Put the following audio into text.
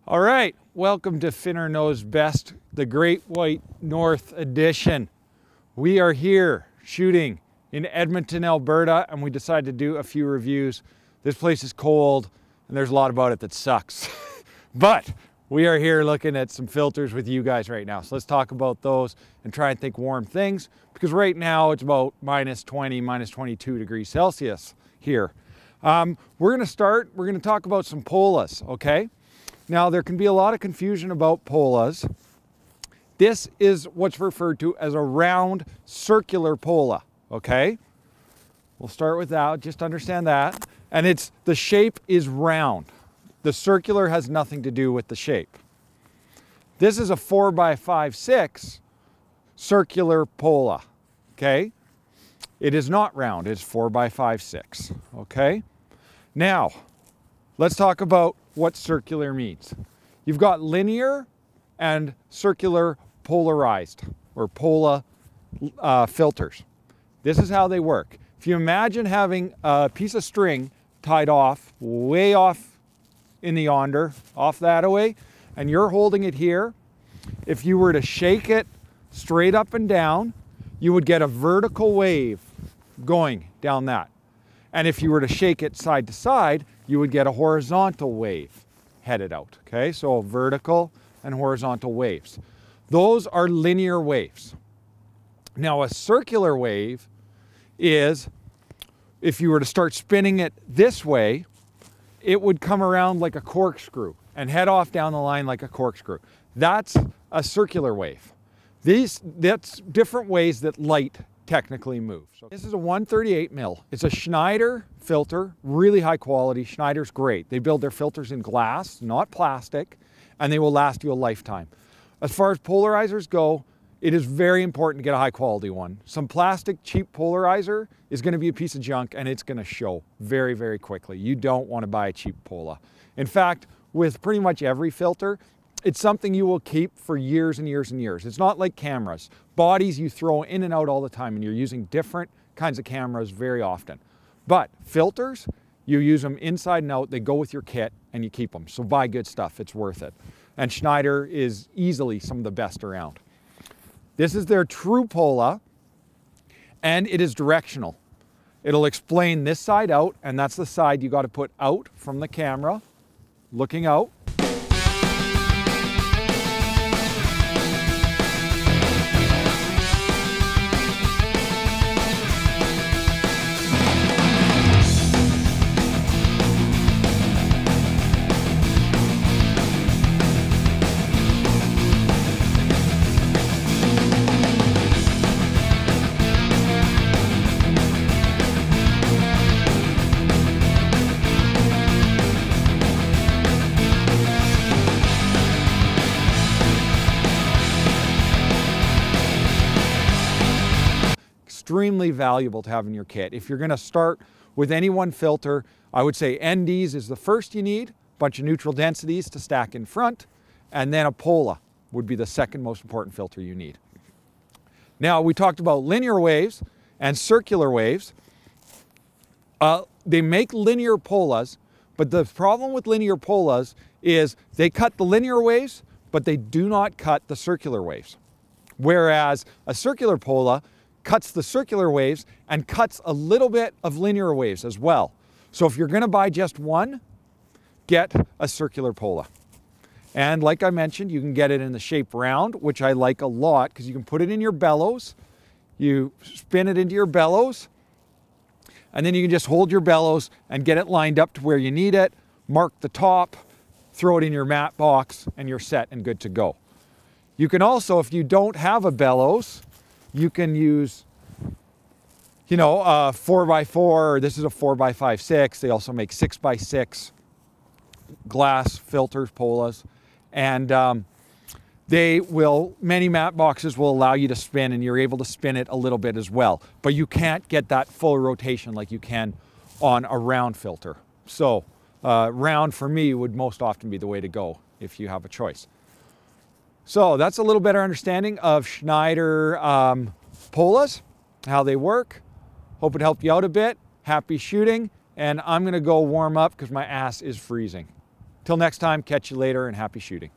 All right, welcome to FinnerKnowsBest, the Great White North edition. We are here shooting in Edmonton, Alberta, and we decided to do a few reviews. This place is cold, and there's a lot about it that sucks. But we are here looking at some filters with you guys right now. So let's talk about those and try and think warm things, because right now it's about minus 20, minus 22 degrees Celsius here. We're going to talk about some Polas, okay? Now, there can be a lot of confusion about Polas. This is what's referred to as a round circular Pola, okay? We'll start with that, just understand that. And the shape is round. The circular has nothing to do with the shape. This is a 4x5/6 circular Pola, okay? It is not round, it's 4x5/6, okay? Now, let's talk about what circular means. You've got linear and circular polarized, or Pola filters. This is how they work. If you imagine having a piece of string tied off, way off in the yonder, off that away, and you're holding it here, if you were to shake it straight up and down, you would get a vertical wave going down that. And if you were to shake it side to side, you would get a horizontal wave headed out, okay? So vertical and horizontal waves. Those are linear waves. Now a circular wave is, if you were to start spinning it this way, it would come around like a corkscrew and head off down the line like a corkscrew. That's a circular wave. That's different ways that light technically moves. So this is a 138 mil. It's a Schneider filter, really high quality. Schneider's great. They build their filters in glass, not plastic, and they will last you a lifetime. As far as polarizers go, it is very important to get a high quality one. Some plastic cheap polarizer is going to be a piece of junk, and it's going to show very, very quickly. You don't want to buy a cheap Pola. In fact, with pretty much every filter, it's something you will keep for years and years and years. It's not like cameras. Bodies you throw in and out all the time, and you're using different kinds of cameras very often. But filters, you use them inside and out. They go with your kit, and you keep them. So buy good stuff. It's worth it. And Schneider is easily some of the best around. This is their true Pola, and it is directional. It'll explain this side out, and that's the side you got to put out from the camera, looking out. Extremely valuable to have in your kit. If you're going to start with any one filter, I would say NDs is the first you need, a bunch of neutral densities to stack in front, and then a Pola would be the second most important filter you need. Now, we talked about linear waves and circular waves. They make linear Polas, but the problem with linear Polas is they cut the linear waves, but they do not cut the circular waves. Whereas a circular Pola cuts the circular waves and cuts a little bit of linear waves as well. So if you're going to buy just one, get a circular Pola. And like I mentioned, you can get it in the shape round, which I like a lot because you can put it in your bellows. You spin it into your bellows, and then you can just hold your bellows and get it lined up to where you need it, mark the top, throw it in your matte box, and you're set and good to go. You can also, if you don't have a bellows, you can use, a 4x4, this is a 4x5/6. They also make 6x6 glass filters, Polas. And many matte boxes will allow you to spin, and you're able to spin it a little bit as well. But you can't get that full rotation like you can on a round filter. So round for me would most often be the way to go if you have a choice. So that's a little better understanding of Schneider Polas, how they work. Hope it helped you out a bit. Happy shooting, and I'm gonna go warm up because my ass is freezing. Till next time, catch you later and happy shooting.